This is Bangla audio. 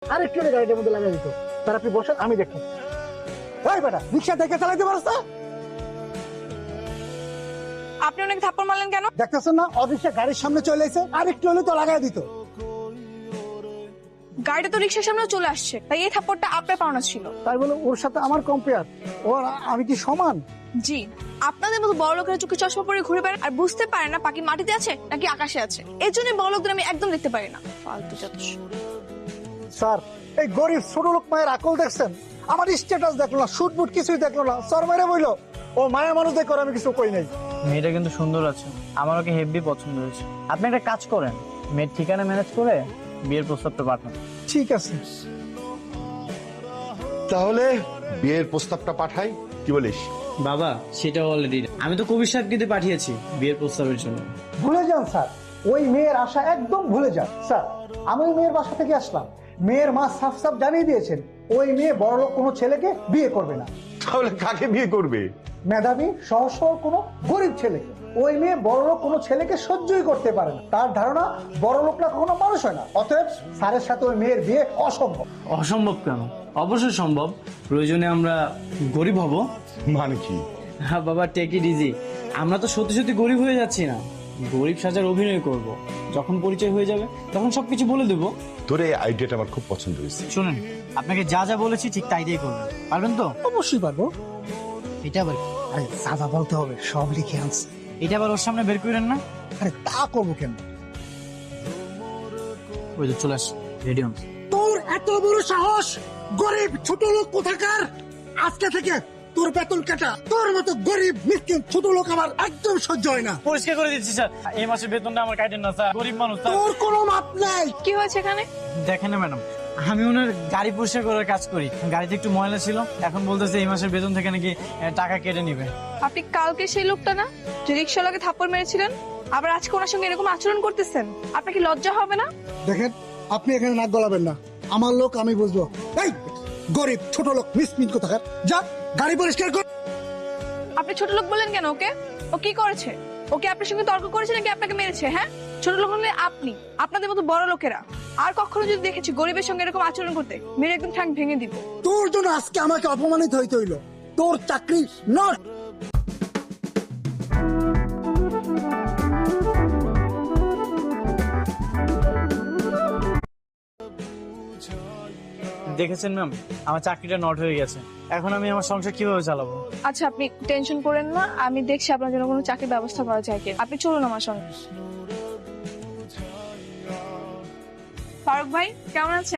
আর একটু হলে গাড়িটার মধ্যে লাগাই দিত। স্যার আপনি বসেন, আমি দেখুন। এই বেটা, রিক্সা দেখে চালাইতে পারছ না? আপনি অনেক থাপ্পড় মারলেন কেন? দেখতেছেন না অদৃশ্য গাড়ির সামনে চলে এসে, আর একটু হলে তো লাগাই দিত। গাড়িটা তো রিক্সার সামনে চলে আসছে, তাই এই থাপ্পড়টা আপনার পাওনা ছিল। তাই বলে ওর সাথে আমার কম্পেয়ার? ওর আমি কি সমান? জি, আপনাদের মতো বড় লোকেরা চোখে চশমা পরে ঘুরে বেড়ান আর বুঝতে পারে না পাখি মাটিতে আছে নাকি আকাশে আছে। এর জন্য বড় লোকদের আমি একদম দেখতে পারি না। ফালতু যত সব। স্যার এই গরিব ছোট লোক মায়ের আকল দেখছেন? আমার স্ট্যাটাস দেখলো না, শুট বুট কিছুই দেখলো না, সর মেরে বইলো ও মায়া মানুষ দেখো, আমি কিছু কই নাই। মেয়েটা কিন্তু সুন্দর আছে, আমার ওকে হেভি পছন্দ হয়েছে। আপনি একটা কাজ করেন, মেয়ের ঠিকানা ম্যানেজ করে বিয়ের প্রস্তাবটা পাঠান। ঠিক আছে। তাহলে বিয়ের প্রস্তাবটা পাঠাই, কি বলিস? বাবা সেটা অলরেডি আমি তো কবির সাহেবকে পাঠিয়েছি বিয়ের প্রস্তাবের জন্য। ভুলে যান স্যার, ওই মেয়ের আশা একদম ভুলে যান। স্যার আমি ওই মেয়ের বাসা থেকে আসলাম, মেয়ের মা সাফ সাফ জানিয়ে দিয়েছেন ওই মেয়ে বড়লোক কোনো ছেলেকে বিয়ে করবে না। তাহলে কাকে বিয়ে করবে? মেধাবী সহজ সরল কোনো গরিব ছেলেকে। ওই মেয়ে বড়লোক কোনো ছেলেকে সহ্যই করতে পারে না। তার ধারণা বড়লোকরা কখনো মানুষ হয় না, অতএব স্যারের সাথে ওই মেয়ের বিয়ে অসম্ভব। অসম্ভব কেন? অবশ্যই সম্ভব। প্রয়োজনে আমরা গরিব হব। মানে কি? হ্যাঁ বাবা, টেক ইট ইজি। আমরা তো সত্যি সত্যি গরিব হয়ে যাচ্ছি না, গরিব সাজার অভিনয় করব। যখন পরিচয় হয়ে যাবে তখন সবকিছু বলে দেবো। তোর এই আইডিয়াটা আমার খুব পছন্দ হয়েছে। শুনেন, আপনাকে যা যা বলেছি ঠিক তাই দিয়ে করবেন, পারবেন তো? অবশ্যই পারবো। এটা আবার আরে সাদা বলতে হবে, সব লিখে আনছি। এটা আবার ওর সামনে বের করেন না। আরে তা করবো কেন? ওই তো চলে আস, রেডি হন। তোর এত বড় সাহস! গরিব ছোট লোক কোথাকার! আজকে থেকে তোর বেতন কাটা। তোর মতো গরিব মিসকিন ছোট লোক আমার একদম সহ্য হয় না। পরিষ্কার করে দিচ্ছি স্যার, এই মাসের বেতনটা আমার কাটেন না স্যার, গরিব মানুষ স্যার। তোর কোনো মাপ নাই। কি হয়েছে এখানে? দেখেন না ম্যাডাম, আমি ওনার গাড়ি পরিষ্কার করার কাজ করি। গাড়িতে একটু ময়লা ছিল, এখন বলতেছে এই মাসের বেতন থেকে নাকি টাকা কেটে নিবে। আপনি কালকে সেই লোকটা না যে রিক্সাওয়ালাকে থাপ্পড় মেরেছিলেন? আবার আজকে ওনার সঙ্গে এরকম আচরণ করতেছেন? আপনার কি লজ্জা হবে না? দেখেন আপনি এখানে নাক গলাবেন না, আমার লোক আমি বুঝবো। এই গরিব ছোট লোক মিসকিন কোথাকার, যা গাড়ি পরিষ্কার কর। আপনি ছোট লোক বললেন কেন ওকে? ও কি করেছে? ওকে আপনার সঙ্গে তর্ক করেছে নাকি আপনাকে মেরেছে? হ্যাঁ, ছোট লোক হলে আপনি, আপনাদের মতো বড় লোকেরা। আর কখনো যদি দেখেছি গরিবের সঙ্গে এরকম আচরণ করতে, মেরে একদম ঠ্যাং ভেঙে দিব। তোর জন্য আজকে আমাকে অপমানিত হইতে হইলো। তোর চাকরি নট। দেখেছেন ম্যাম, আমার চাকরিটা নট হয়ে গেছে। এখন আমি আমার সংসার কিভাবে চালাবো? আচ্ছা আপনি টেনশন করেন না, আমি দেখছি আপনার জন্য কোনো চাকরির ব্যবস্থা করা যায় কি। আপনি চলুন আমার সঙ্গে। ফারুক ভাই কেমন আছেন?